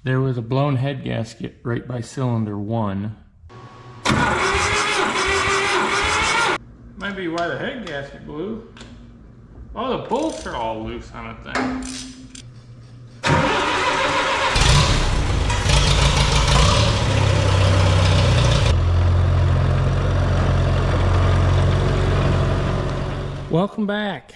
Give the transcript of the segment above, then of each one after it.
There was a blown head gasket right by cylinder 1. Might be why the head gasket blew. Oh, the bolts are all loose on the thing. Welcome back.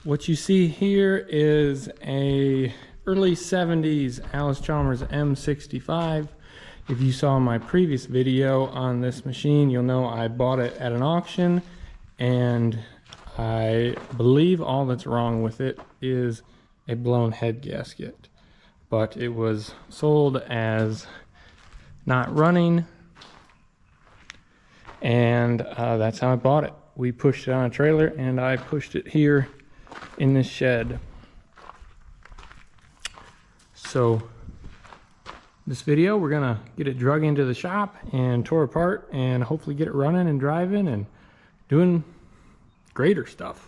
What you see here is a early 70s Allis Chalmers M65. If you saw my previous video on this machine, you'll know I bought it at an auction, and I believe all that's wrong with it is a blown head gasket. But it was sold as not running, and that's how I bought it. We pushed it on a trailer, and I pushed it here in this shed. So this video, we're gonna get it drug into the shop and tore apart and hopefully get it running and driving and doing greater stuff.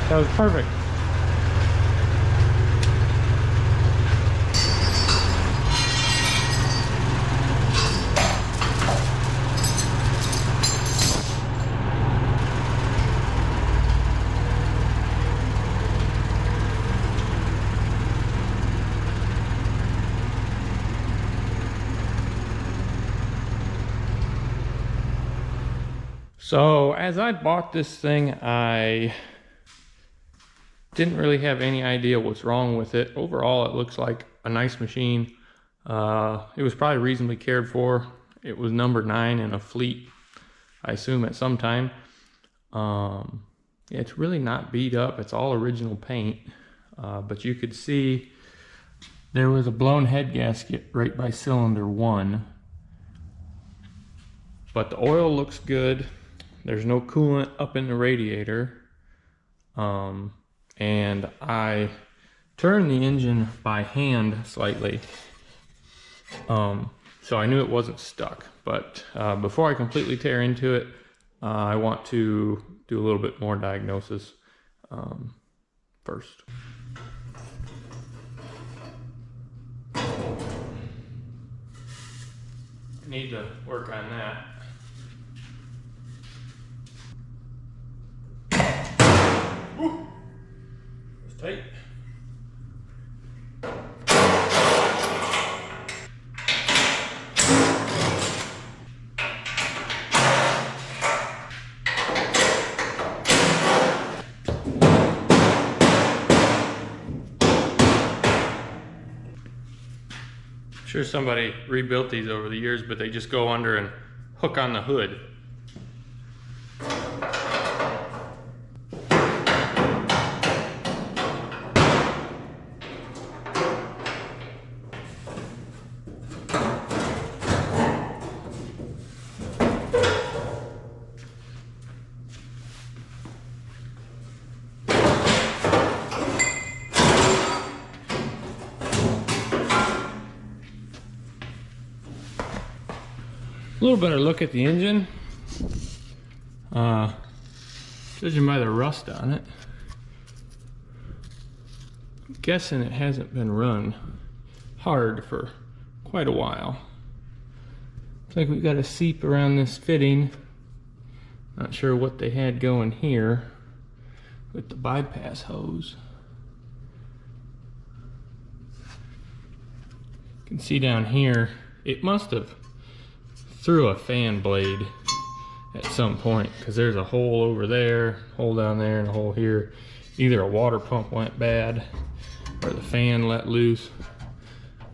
That was perfect. So as I bought this thing, I didn't really have any idea what's wrong with it. Overall, it looks like a nice machine. It was probably reasonably cared for. It was number 9 in a fleet, I assume, at some time. It's really not beat up. It's all original paint. But you could see there was a blown head gasket right by cylinder 1. But the oil looks good. There's no coolant up in the radiator. And I turned the engine by hand slightly, so I knew it wasn't stuck. But before I completely tear into it, I want to do a little bit more diagnosis first. I need to work on that. Woo! Tight. I'm sure somebody rebuilt these over the years, but they just go under and hook on the hood. A little better look at the engine. Judging by the rust on it, I'm guessing it hasn't been run hard for quite a while. Looks like we've got a seep around this fitting. Not sure what they had going here with the bypass hose. You can see down here, it must have threw a fan blade at some point, because there's a hole over there, hole down there, and a hole here. Either a water pump went bad or the fan let loose,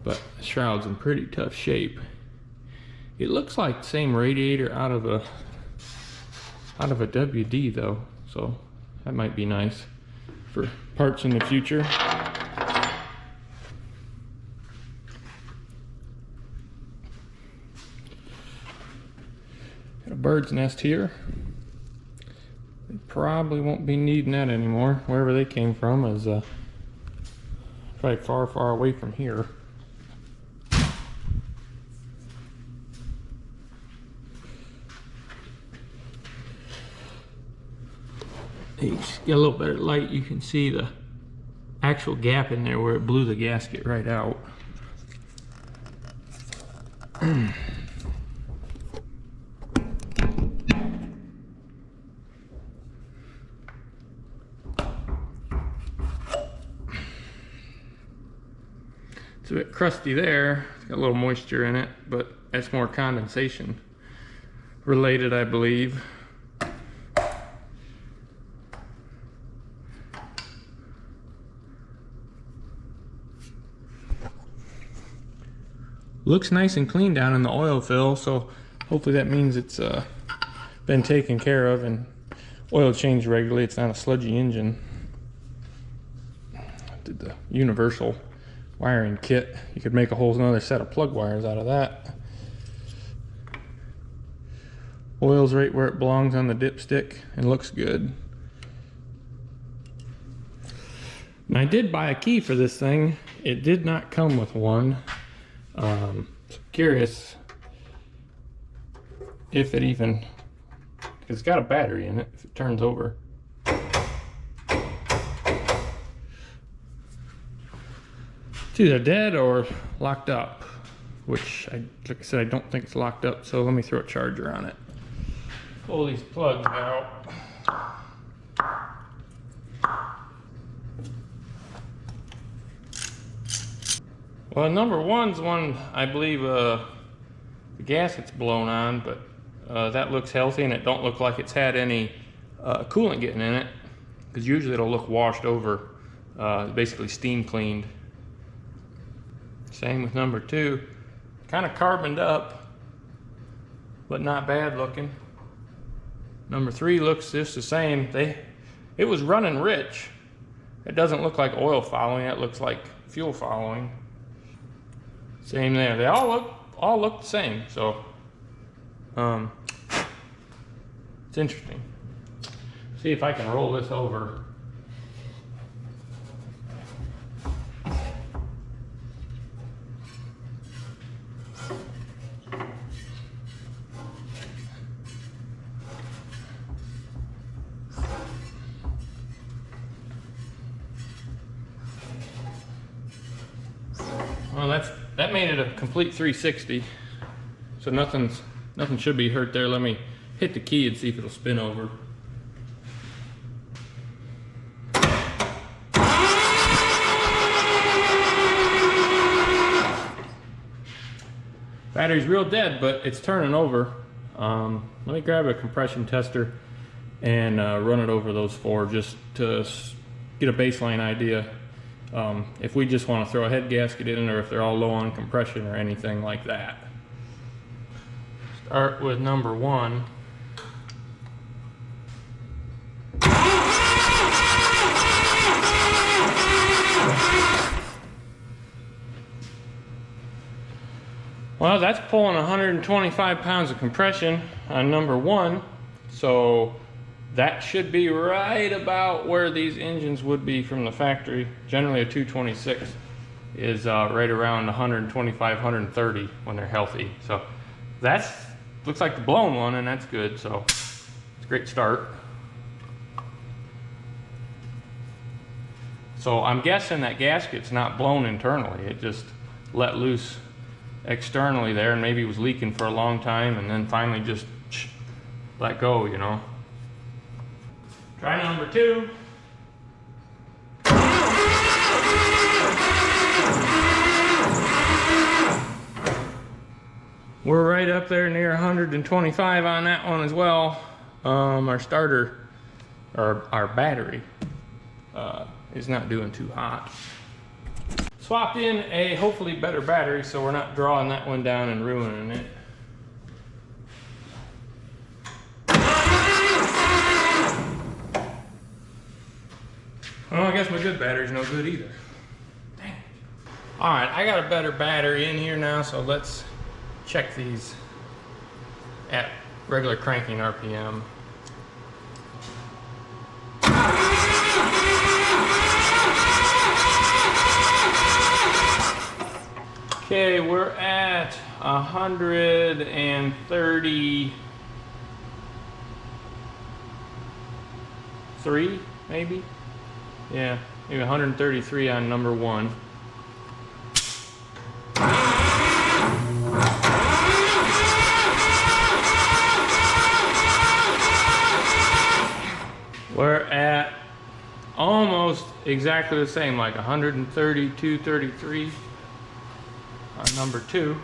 but the shroud's in pretty tough shape. It looks like the same radiator out of a WD though, so that might be nice for parts in the future. Got a bird's nest here. They probably won't be needing that anymore. Wherever they came from is probably far, far away from here. You get a little better light, you can see the actual gap in there where it blew the gasket right out. It's a bit crusty there. It's got a little moisture in it, but that's more condensation related, I believe. Looks nice and clean down in the oil fill, so hopefully that means it's been taken care of and oil changed regularly. It's not a sludgy engine. Did the universal wiring kit. You could make a whole another set of plug wires out of that. Oil's right where it belongs on the dipstick and looks good. And I did buy a key for this thing. It did not come with one. So curious if it even, it's got a battery in it if it turns over. It's either dead or locked up, which like I said, I don't think it's locked up, so let me throw a charger on it. Pull these plugs out. Well, number one's one, I believe the gasket's blown on, but that looks healthy, and it don't look like it's had any coolant getting in it, because usually it'll look washed over, basically steam cleaned. Same with number two, kind of carboned up, but not bad looking. Number three looks just the same. It was running rich. It doesn't look like oil following, it looks like fuel following. Same there. They all look the same. So it's interesting. See if I can roll this over. Well, that made it a complete 360. So nothing should be hurt there. Let me hit the key and see if it'll spin over. Battery's real dead, but it's turning over. Let me grab a compression tester and run it over those four just to get a baseline idea. If we just want to throw a head gasket in, or if they're all low on compression or anything like that. Start with number one. Well, that's pulling 125 pounds of compression on number one, so that should be right about where these engines would be from the factory. Generally a 226 is right around 125, 130 when they're healthy. So that's looks like the blown one, and that's good, so it's a great start. So I'm guessing that gasket's not blown internally. It just let loose externally there, and maybe was leaking for a long time, and then finally just let go, you know. Try number 2. We're right up there near 125 on that one as well. Our starter, or our battery, is not doing too hot. Swapped in a hopefully better battery so we're not drawing that one down and ruining it. Well, I guess my good battery's no good either. Dang it. All right, I got a better battery in here now, so let's check these at regular cranking RPM. Okay, we're at 133, maybe? Yeah, maybe 133 on number 1. We're at almost exactly the same, like 132, 33 on number 2.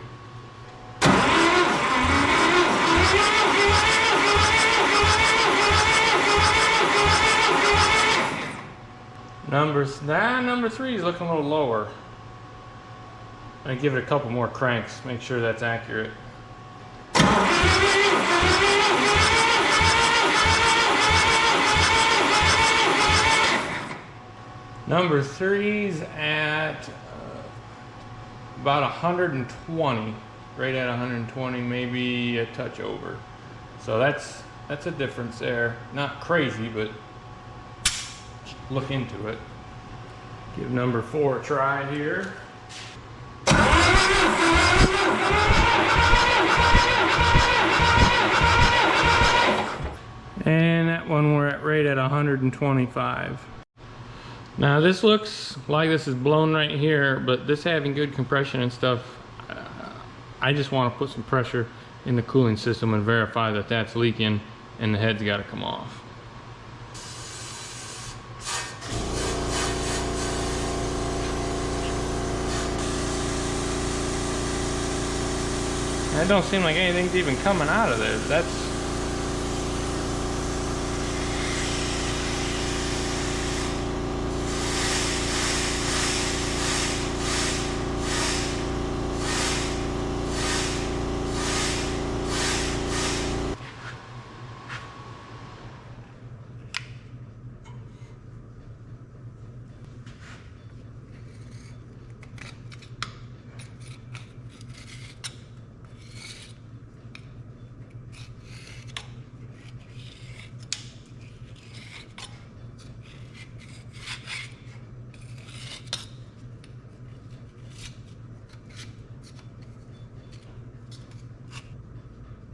Number 3 is looking a little lower. I give it a couple more cranks, make sure that's accurate. Number 3's at about 120, right at 120, maybe a touch over. So that's a difference there. Not crazy, but look into it. Give number 4 a try here. And that one we're at right at 125. Now this looks like this is blown right here, but this having good compression and stuff, I just want to put some pressure in the cooling system and verify that that's leaking and the head's got to come off. That don't seem like anything's even coming out of there. That's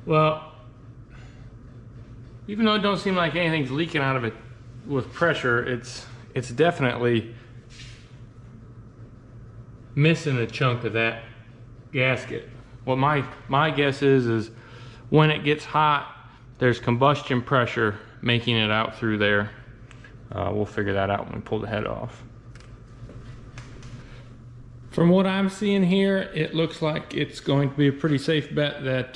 well, even though it don't seem like anything's leaking out of it with pressure, it's definitely missing a chunk of that gasket. What my guess is when it gets hot, there's combustion pressure making it out through there. We'll figure that out when we pull the head off. From what I'm seeing here, it looks like it's going to be a pretty safe bet that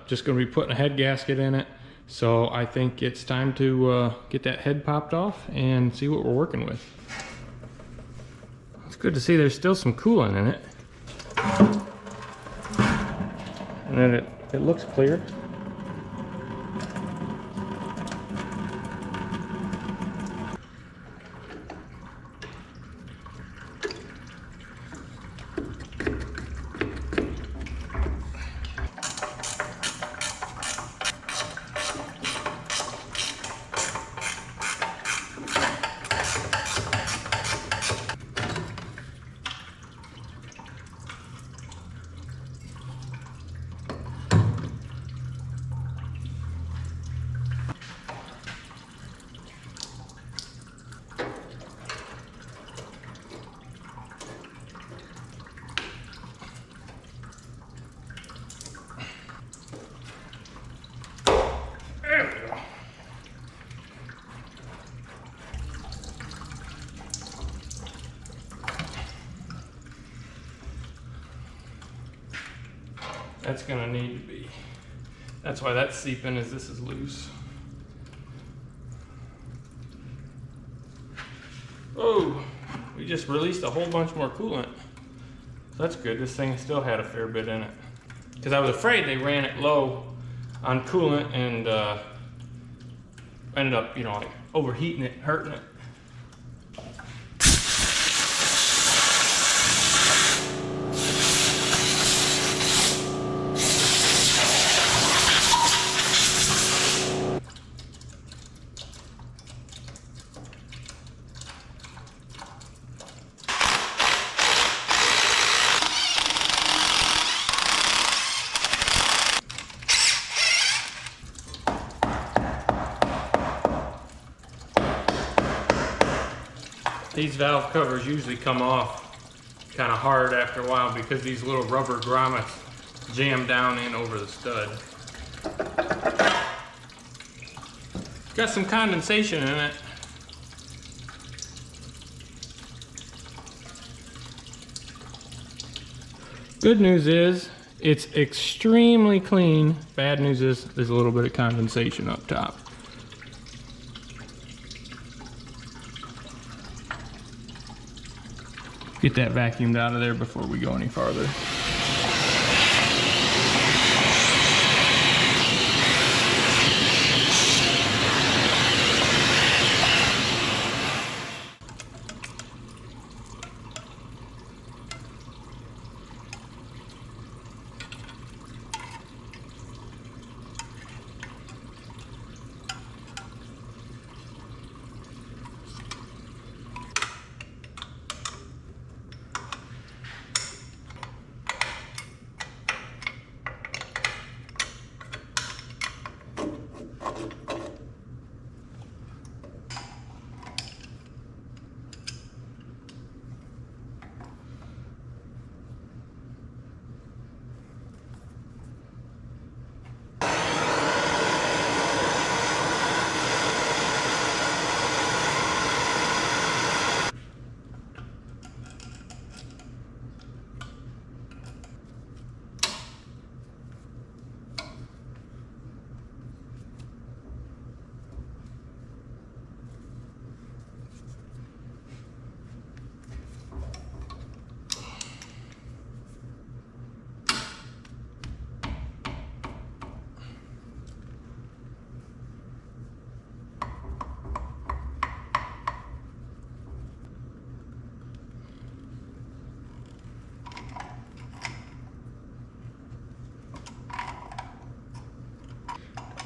just going to be putting a head gasket in it. So I think it's time to get that head popped off and see what we're working with. It's good to see there's still some coolant in it. And then it looks clear. That's gonna need to be. That's why that's seeping, as this is loose. Oh, we just released a whole bunch more coolant. That's good. This thing still had a fair bit in it. Because I was afraid they ran it low on coolant and ended up, you know, like overheating it, hurting it. These valve covers usually come off kind of hard after a while because these little rubber grommets jam down in over the stud. Got some condensation in it. Good news is it's extremely clean. Bad news is there's a little bit of condensation up top. Get that vacuumed out of there before we go any farther.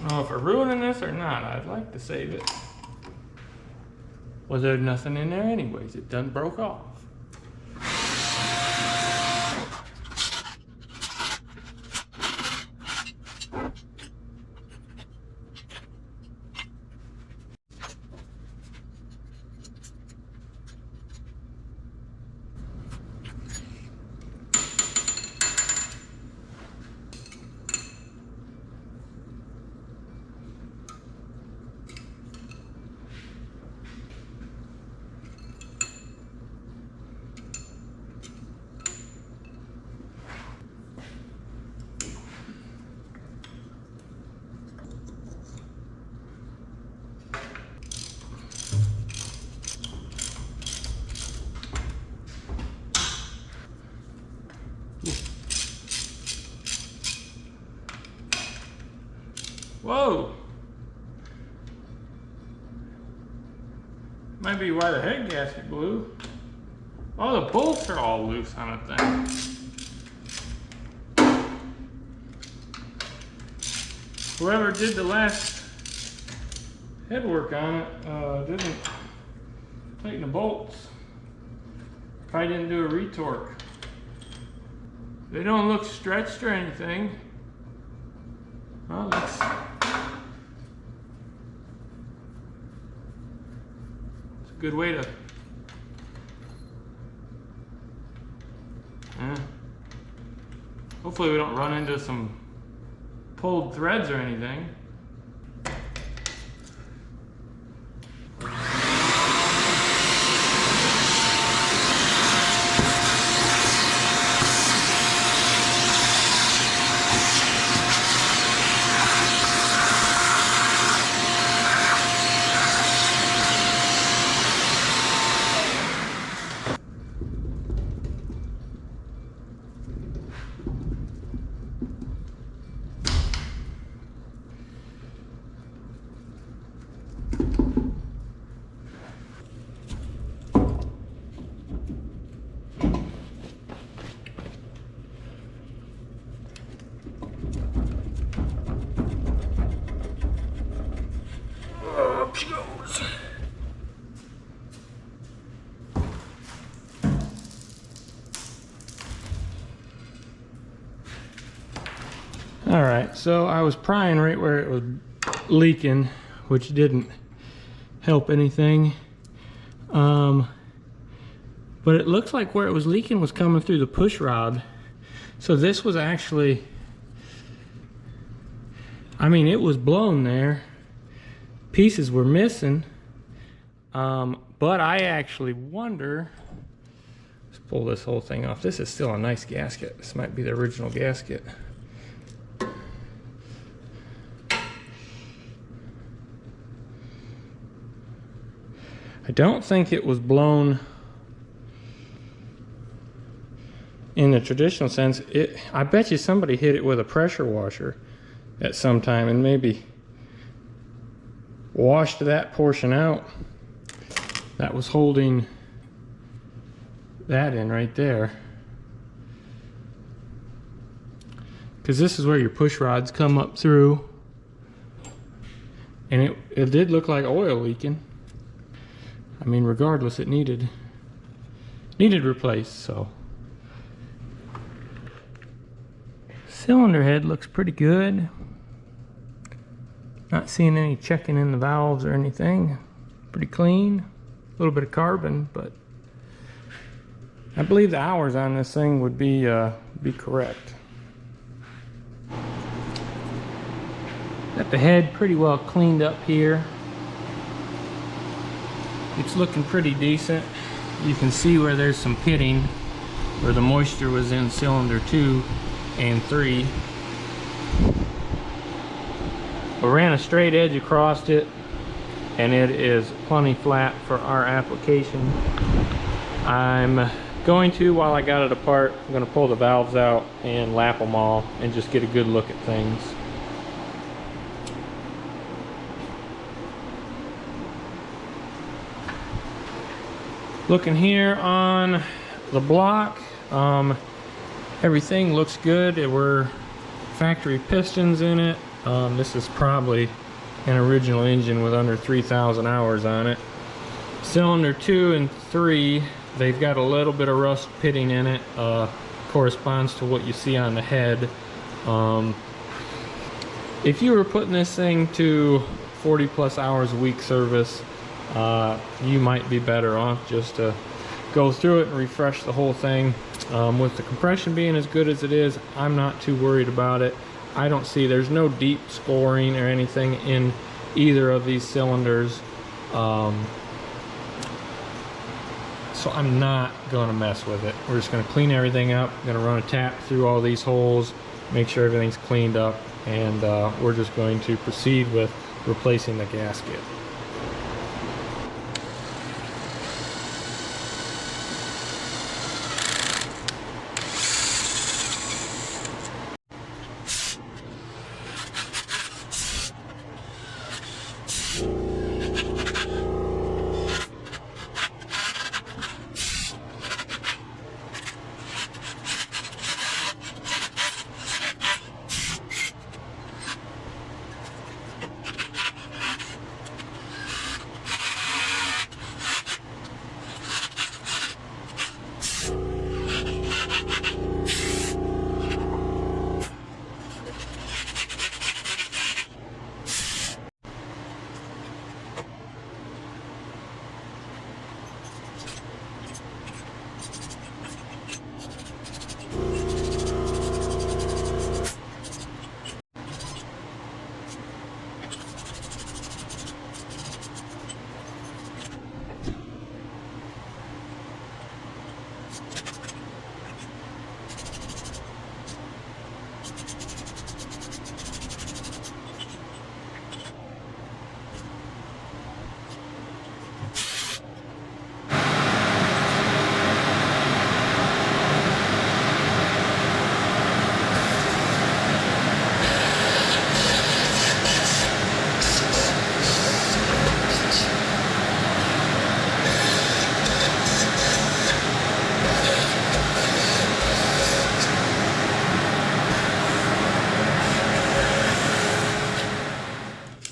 I don't know if we're ruining this or not. I'd like to save it. Was there nothing in there anyways? It done broke off. Whoa! Might be why the head gasket blew. Oh, the bolts are all loose on the thing. Whoever did the last head work on it didn't tighten the bolts. Probably didn't do a retorque. They don't look stretched or anything. Well, that's a good way to hopefully we don't run into some pulled threads or anything. All right, so I was prying right where it was leaking, which didn't help anything. But it looks like where it was leaking was coming through the push rod. So this was actually, I mean, it was blown there. Pieces were missing. But I actually wonder, let's pull this whole thing off. This is still a nice gasket. This might be the original gasket. I don't think it was blown in the traditional sense. I bet you somebody hit it with a pressure washer at some time and maybe washed that portion out that was holding that in right there. Because this is where your push rods come up through, and it did look like oil leaking. I mean, regardless, it needed replaced. So cylinder head looks pretty good. Not seeing any checking in the valves or anything. Pretty clean. A little bit of carbon, but I believe the hours on this thing would be correct. Got the head pretty well cleaned up here. It's looking pretty decent. You can see where there's some pitting where the moisture was in cylinder 2 and 3. I ran a straight edge across it, and it is plenty flat for our application. I'm going to, while I got it apart, I'm going to pull the valves out and lap them all and just get a good look at things. Looking here on the block, everything looks good. There were factory pistons in it. This is probably an original engine with under 3,000 hours on it. Cylinder 2 and 3, they've got a little bit of rust pitting in it. Corresponds to what you see on the head. If you were putting this thing to 40 plus hours a week service, you might be better off just to go through it and refresh the whole thing. With the compression being as good as it is, I'm not too worried about it. I don't see, there's no deep scoring or anything in either of these cylinders. So I'm not going to mess with it. We're just going to clean everything up. I'm going to run a tap through all these holes, make sure everything's cleaned up, and we're just going to proceed with replacing the gasket.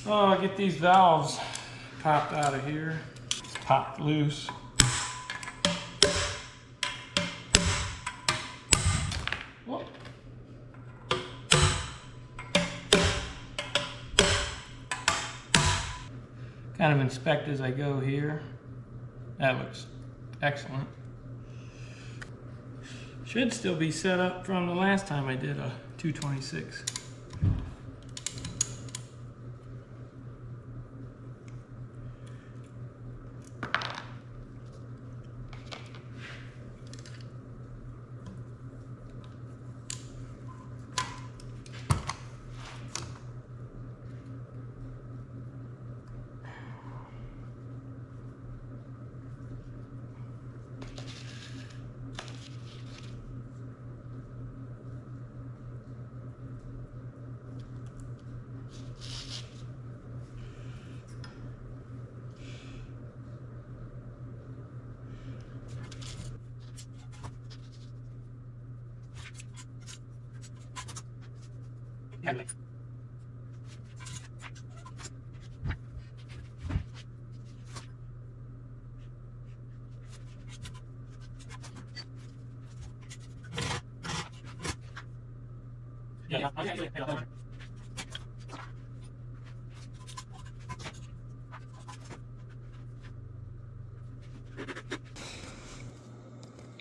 Oh, I'll get these valves popped out of here, popped loose. Whoop. kind of inspect as I go here. That looks excellent. Should still be set up from the last time I did a 226.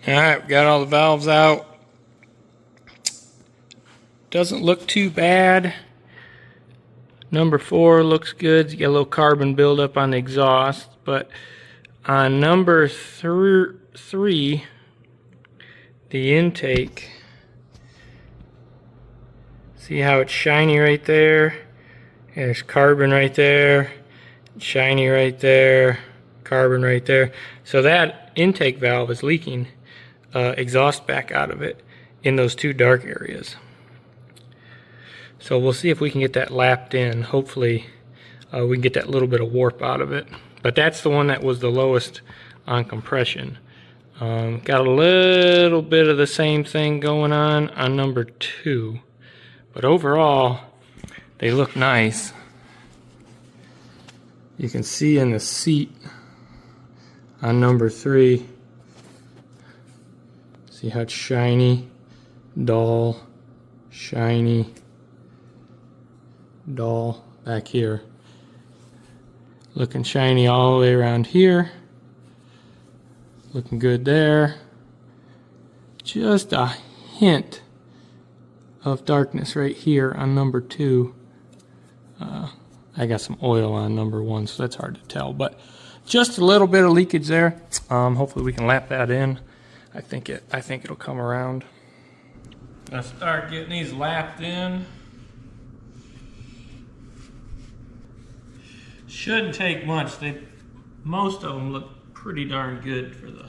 Alright, we got all the valves out. Doesn't look too bad. Number 4 looks good. You got a little carbon buildup on the exhaust, but on number 3, the intake, see how it's shiny right there? There's carbon right there, shiny right there, carbon right there. So that intake valve is leaking exhaust back out of it in those 2 dark areas. So we'll see if we can get that lapped in. Hopefully we can get that little bit of warp out of it. But that's the one that was the lowest on compression. Got a little bit of the same thing going on number 2. But overall, they look nice. You can see in the seat on number 3. See how it's shiny, dull, shiny, dull back here. Looking shiny all the way around here. Looking good there. Just a hint of darkness right here on number 2. I got some oil on number 1, so that's hard to tell, but just a little bit of leakage there. Hopefully we can lap that in. I think it'll come around. Let's start getting these lapped in. Shouldn't take much. Most of them look pretty darn good for the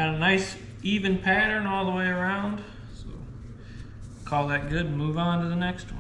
got a nice even pattern all the way around, so call that good and move on to the next one.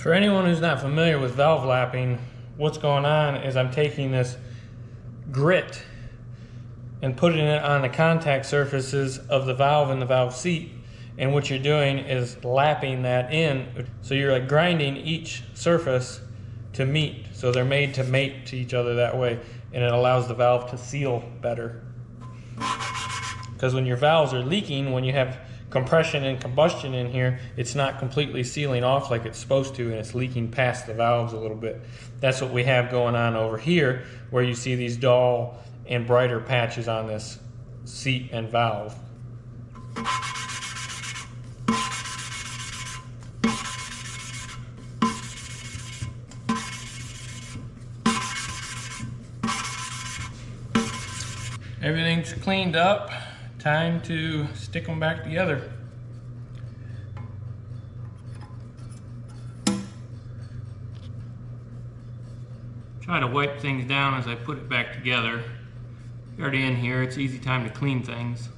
For anyone who's not familiar with valve lapping, what's going on is I'm taking this grit and putting it on the contact surfaces of the valve and the valve seat. And what you're doing is lapping that in. So you're like grinding each surface to meet. So they're made to mate to each other that way. And it allows the valve to seal better. Because when your valves are leaking, when you have compression and combustion in here, it's not completely sealing off like it's supposed to, and it's leaking past the valves a little bit. That's what we have going on over here, where you see these dull and brighter patches on this seat and valve. Everything's cleaned up. Time to stick them back together. Try to wipe things down as I put it back together. Already in here, it's easy time to clean things.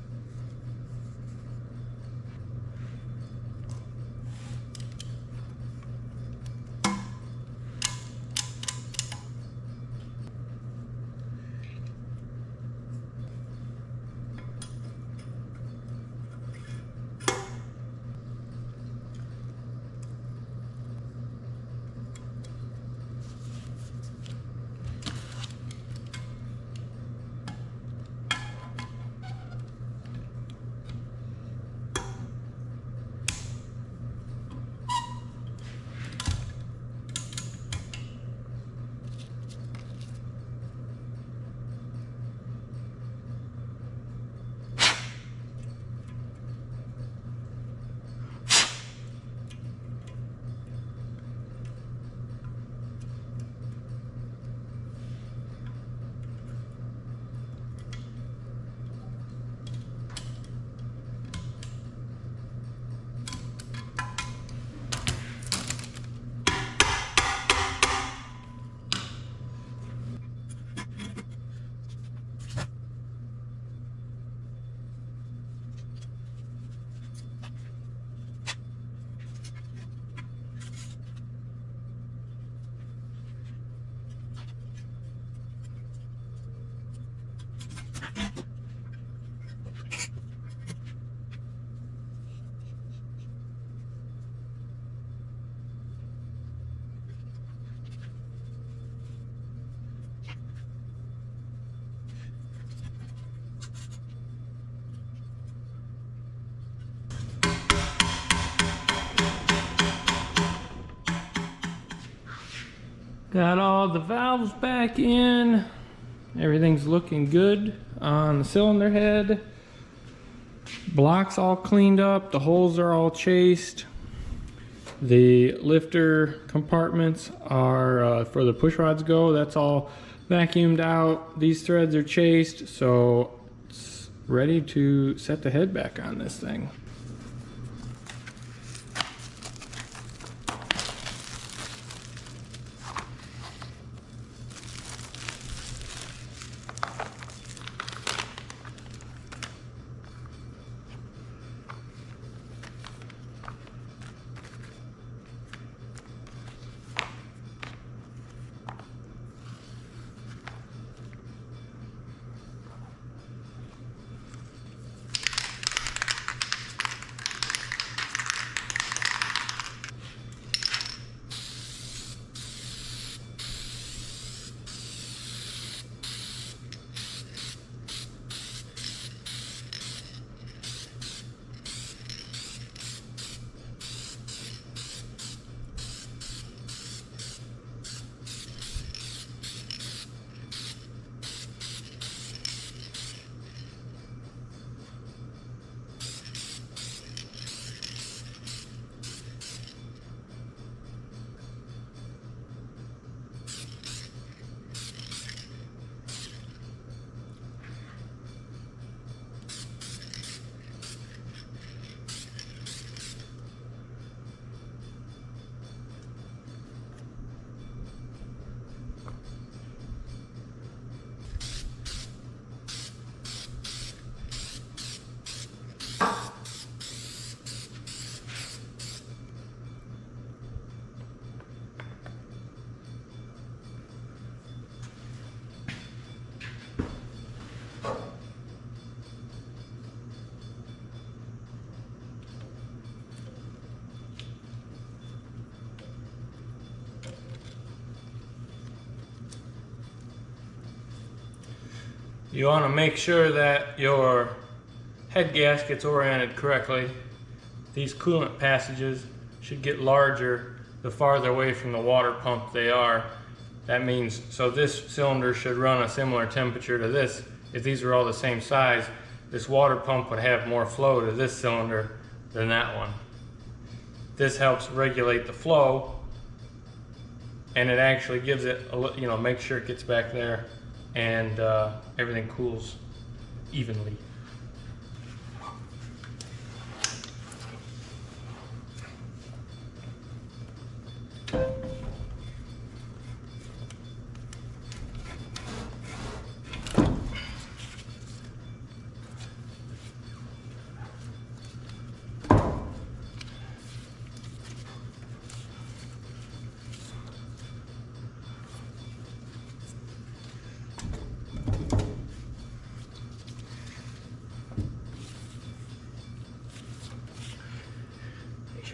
Got all the valves back in. Everything's looking good on the cylinder head. Blocks all cleaned up. The holes are all chased. The lifter compartments are for the push rods go. That's all vacuumed out. These threads are chased, so it's ready to set the head back on this thing. You want to make sure that your head gasket's oriented correctly. These coolant passages should get larger the farther away from the water pump they are. That means, so this cylinder should run a similar temperature to this. If these were all the same size, this water pump would have more flow to this cylinder than that one. This helps regulate the flow, and it actually gives it a make sure it gets back there and everything cools evenly.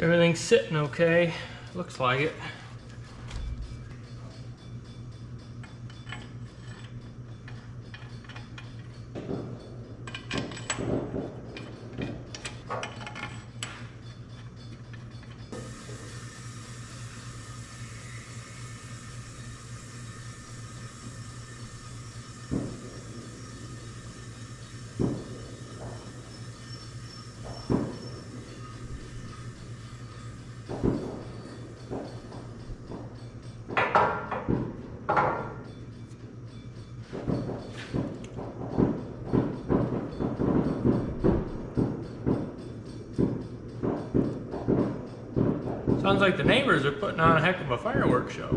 Everything's sitting okay. Looks like it. Sounds like the neighbors are putting on a heck of a fireworks show.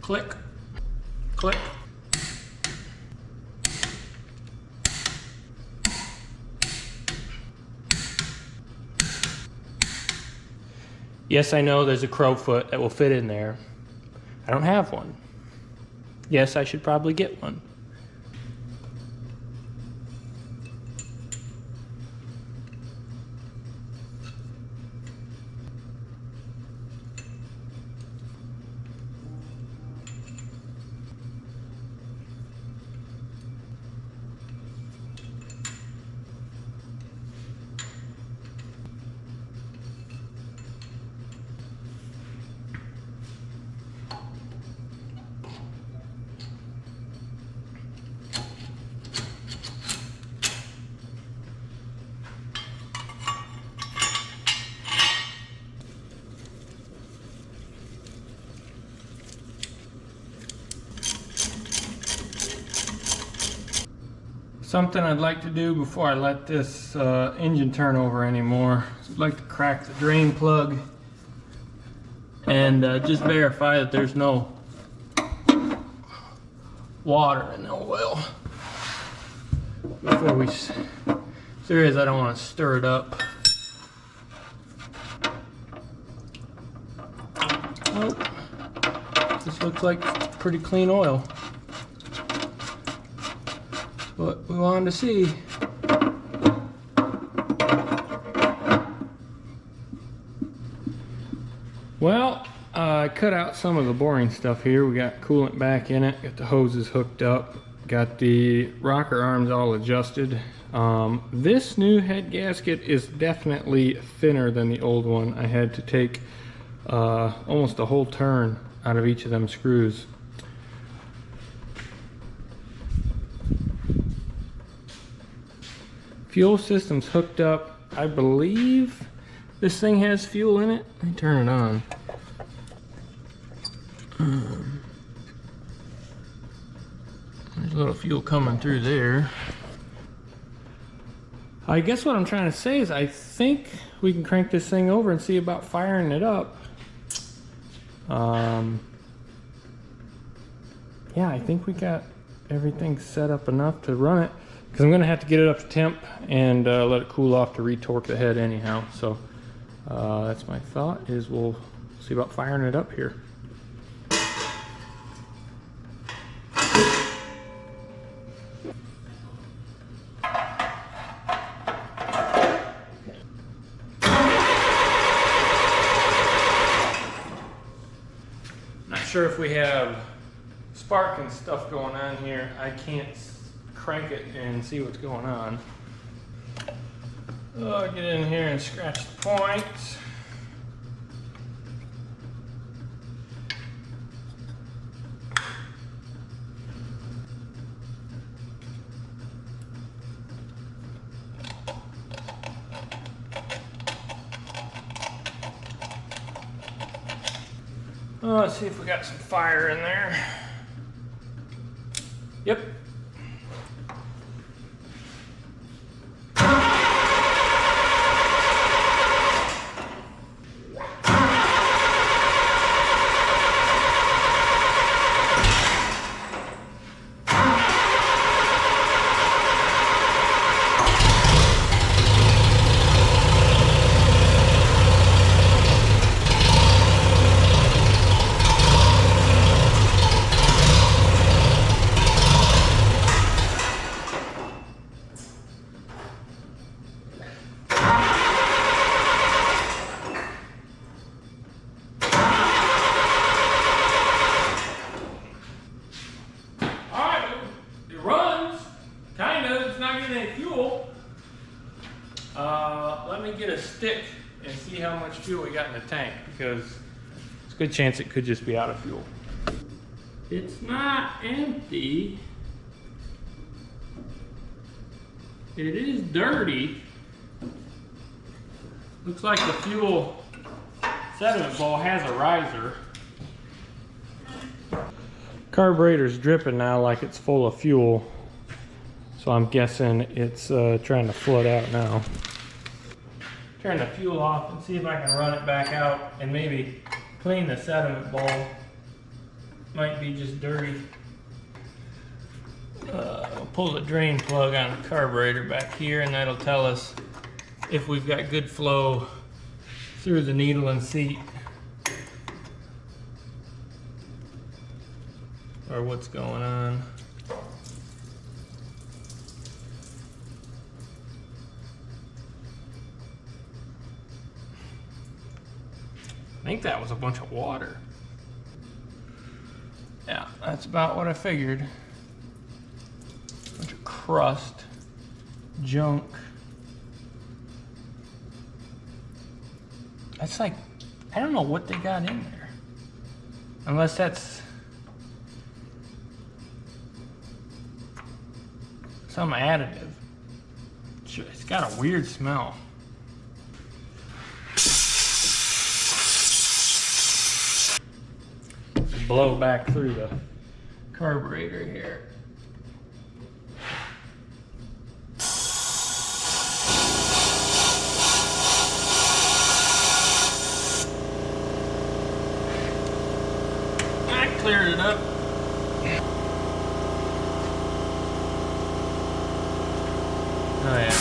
Click, click. Yes, I know there's a crowfoot that will fit in there. I don't have one. Yes, I should probably get one. Something I'd like to do before I let this engine turn over anymore, I'd like to crack the drain plug and just verify that there's no water in the oil before we, there is, I don't want to stir it up. Oh, this looks like pretty clean oil. What we wanted to see. Well, I cut out some of the boring stuff here. We got coolant back in it, got the hoses hooked up, got the rocker arms all adjusted. This new head gasket is definitely thinner than the old one. I had to take almost a whole turn out of each of them screws. Fuel system's hooked up. I believe this thing has fuel in it. Let me turn it on. There's a little fuel coming through there. I guess what I'm trying to say is I think we can crank this thing over and see about firing it up. Yeah, I think we got everything set up enough to run it, because I'm going to have to get it up to temp and let it cool off to retorque the head anyhow. So that's my thought, is we'll see about firing it up here. Not sure if we have spark and stuff going on here. I can't crank it and see what's going on. Oh, get in here and scratch the point. Oh, let's see if we got some fire in there. Yep. Let me get a stick and see how much fuel we got in the tank, because it's a good chance it could just be out of fuel. It's not empty. It is dirty. Looks like the fuel sediment bowl has a riser. Carburetor's dripping now like it's full of fuel. So I'm guessing it's trying to flood out now. Turn the fuel off and see if I can run it back out and maybe clean the sediment bowl. Might be just dirty. We'll pull the drain plug on the carburetor back here, and that'll tell us if we've got good flow through the needle and seat, or what's going on. I think that was a bunch of water. Yeah, that's about what I figured. Bunch of crust, junk. That's like, I don't know what they got in there. Unless that's some additive. It's got a weird smell. Blow back through the carburetor here. I cleared it up. Oh yeah.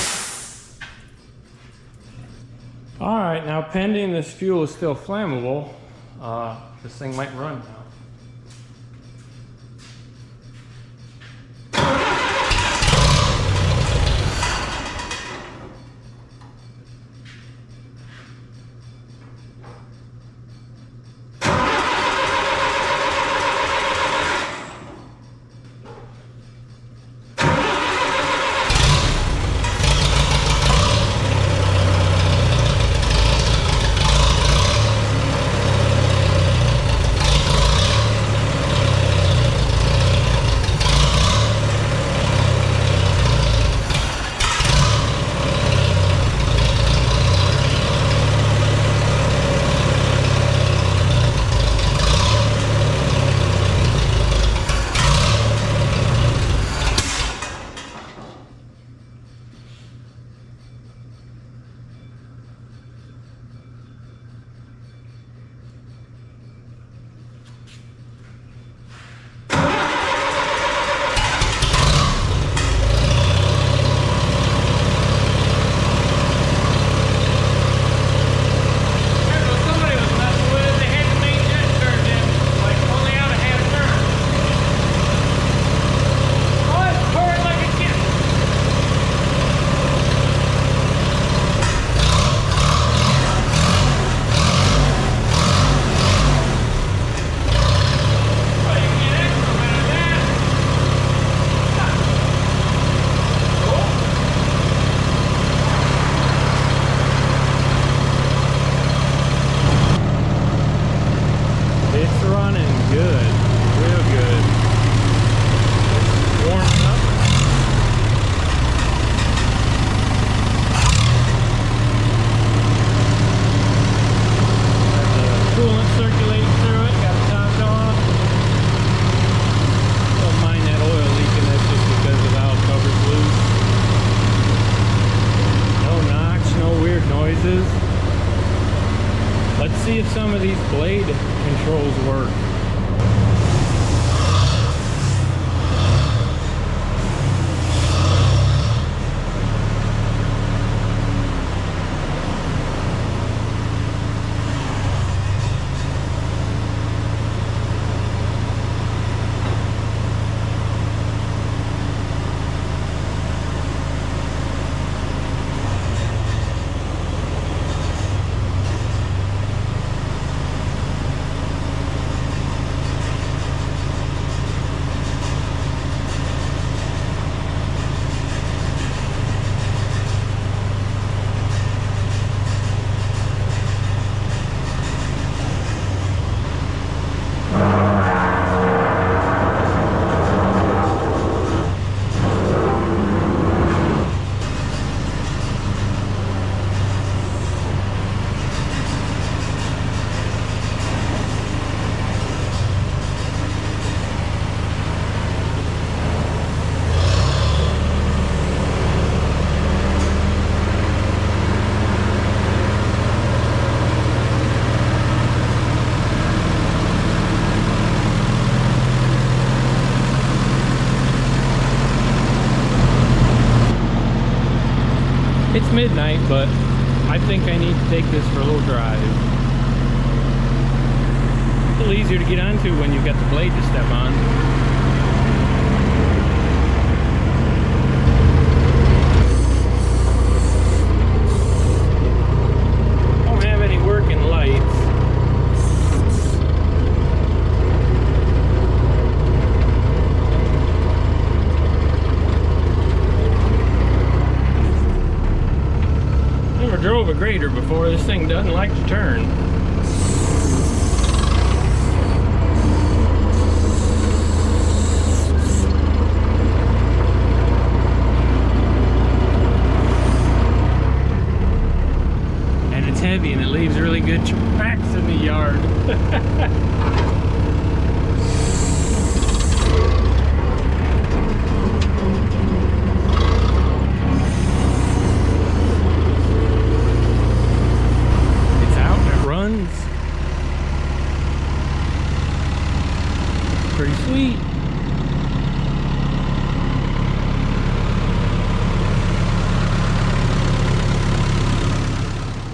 All right, now pending this fuel is still flammable, this thing might run now. It's midnight, but I think I need to take this for a little drive. A little easier to get onto when you've got the blade to step on. Don't have any working lights. Never drove a grader before. This thing doesn't like to turn. And it's heavy and it leaves really good tracks in the yard. Pretty sweet.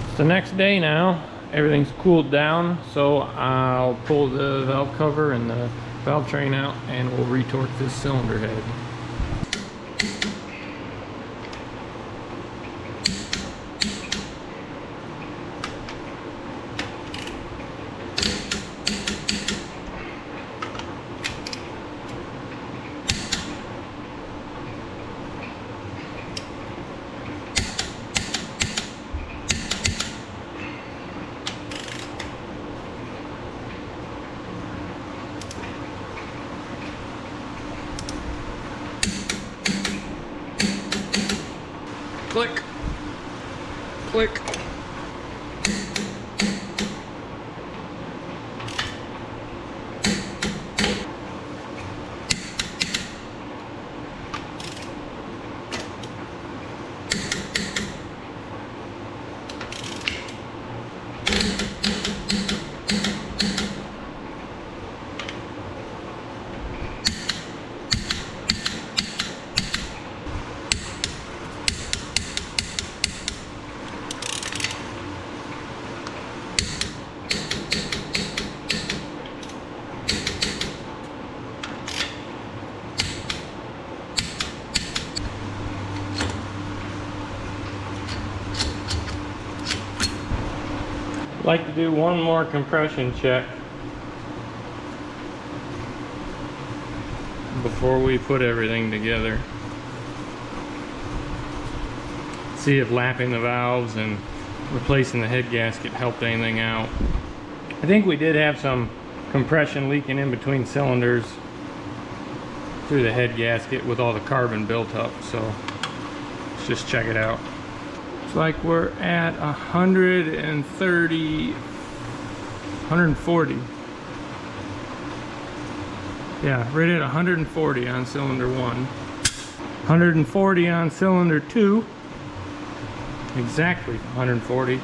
It's the next day now. Everything's cooled down, so I'll pull the valve cover and the valve train out and we'll retorque this cylinder head. Click, click. Like to do one more compression check before we put everything together. See if lapping the valves and replacing the head gasket helped anything out. I think we did have some compression leaking in between cylinders through the head gasket with all the carbon built up, so let's just check it out. It's like we're at 130, 140. Yeah, right at 140 on cylinder 1. 140 on cylinder 2. Exactly 140.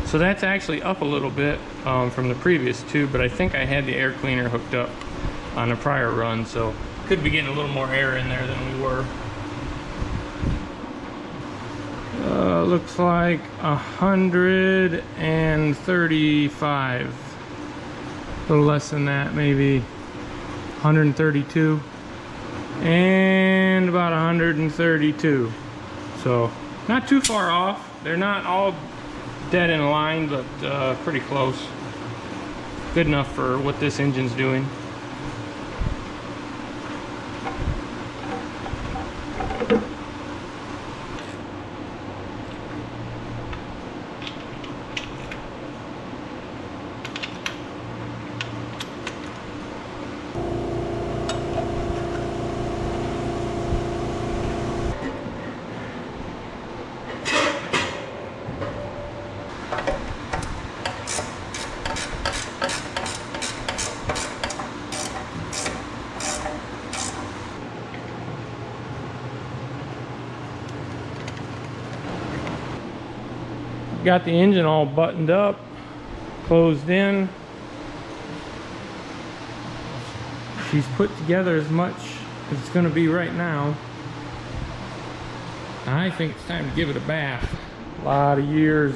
So that's actually up a little bit from the previous two, but I think I had the air cleaner hooked up on a prior run, so could be getting a little more air in there than we were. Looks like 135. A little less than that, maybe 132. And about 132. So not too far off. They're not all dead in line, but pretty close. Good enough for what this engine's doing. Got the engine all buttoned up, closed in. She's put together as much it's going to be right now. I think it's time to give it a bath. A lot of years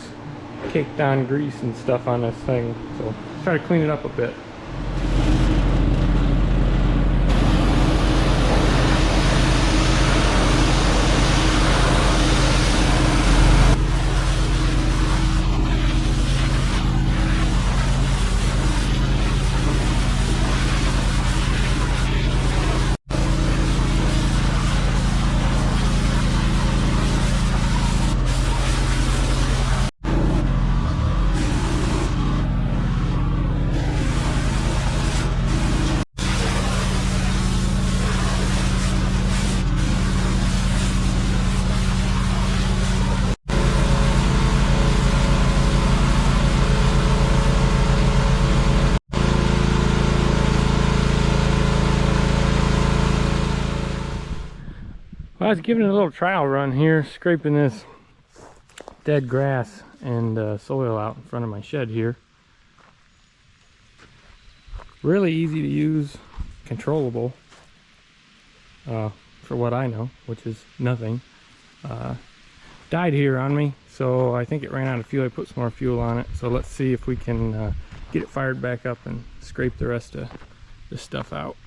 caked on grease and stuff on this thing, so let's try to clean it up a bit. Well, I was giving it a little trial run here, scraping this dead grass and soil out in front of my shed here. Really easy to use, controllable, for what I know, which is nothing. Died here on me, so I think it ran out of fuel. I put some more fuel on it, so let's see if we can get it fired back up and scrape the rest of this stuff out.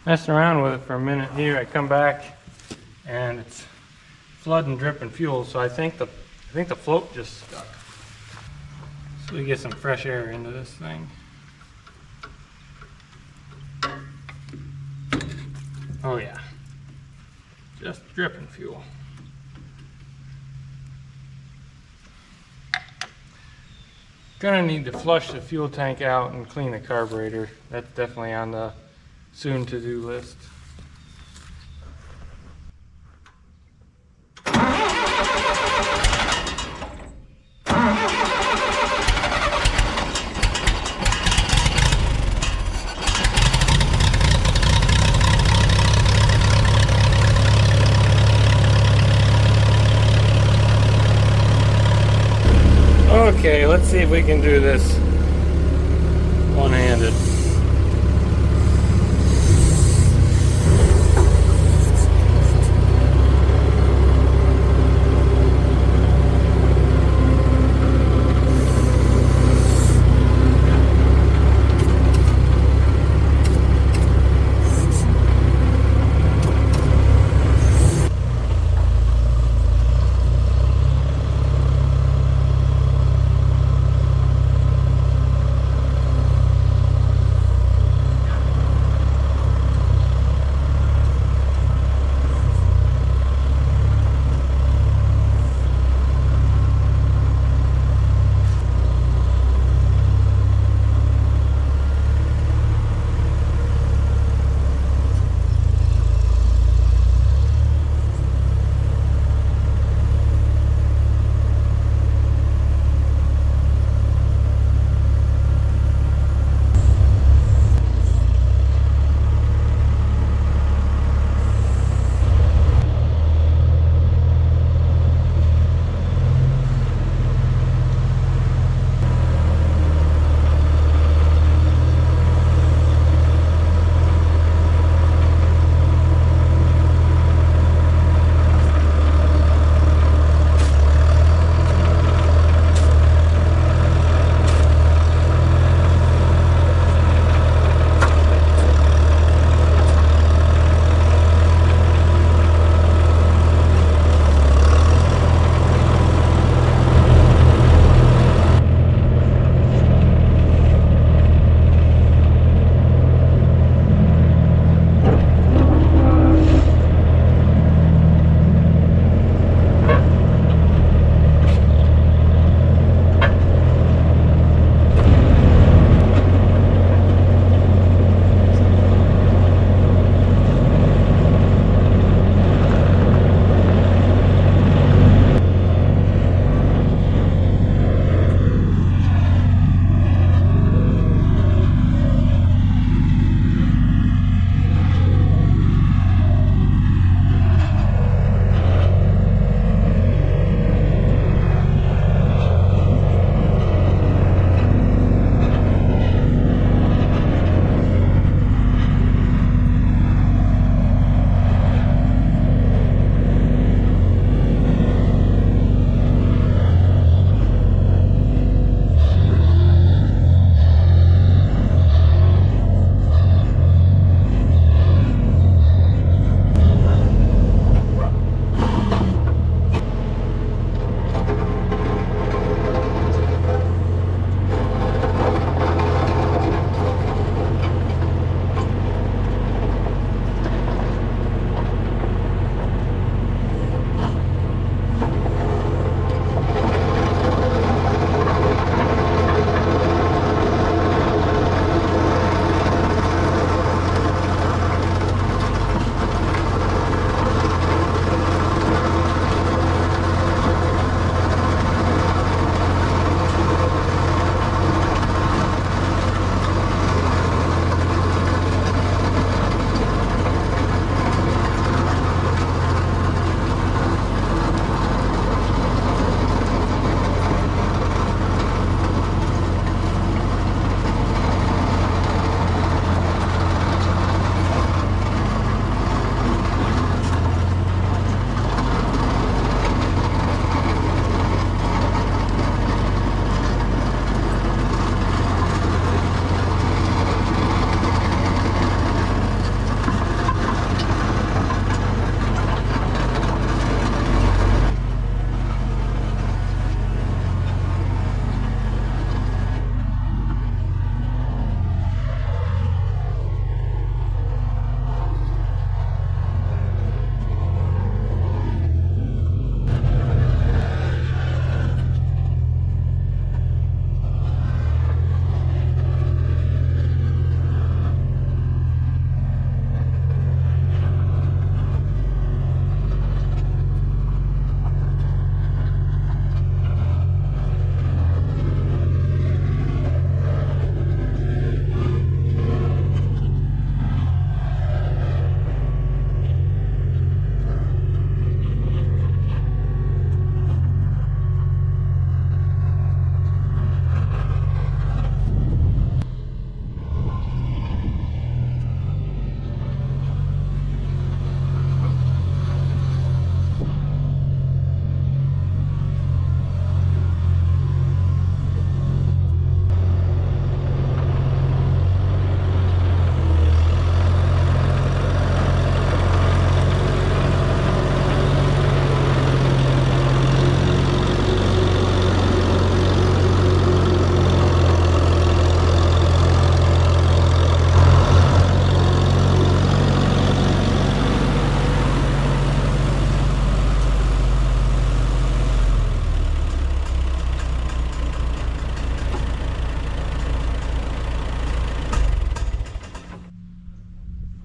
Messing around with it for a minute here, I come back and it's flooding, dripping fuel, so I think the float just stuck. So we get some fresh air into this thing. Oh yeah, just dripping fuel. Gonna need to flush the fuel tank out and clean the carburetor. That's definitely on the soon to-do list. Okay, let's see if we can do this one-handed.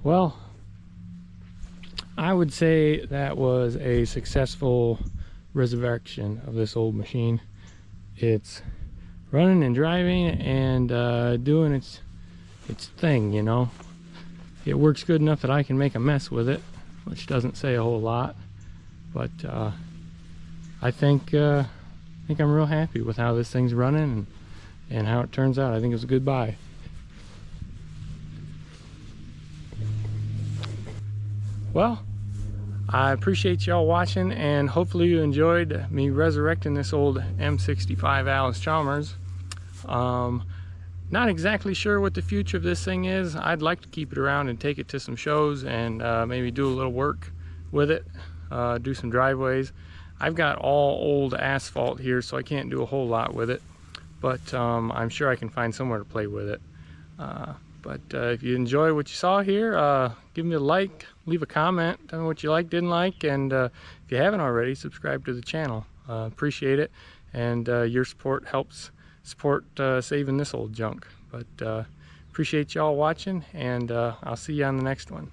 Well, I would say that was a successful resurrection of this old machine. It's running and driving and doing its thing, you know. It works good enough that I can make a mess with it, which doesn't say a whole lot, but I think I'm real happy with how this thing's running and how it turns out. I think it's a good buy. Well, I appreciate y'all watching, and hopefully you enjoyed me resurrecting this old M65 Allis Chalmers. Not exactly sure what the future of this thing is. I'd like to keep it around and take it to some shows and maybe do a little work with it, do some driveways. I've got all old asphalt here, so I can't do a whole lot with it, but I'm sure I can find somewhere to play with it. But if you enjoy what you saw here, give me a like, leave a comment, tell me what you liked, didn't like, and if you haven't already, subscribe to the channel. Appreciate it, and your support helps support saving this old junk. But appreciate y'all watching, and I'll see you on the next one.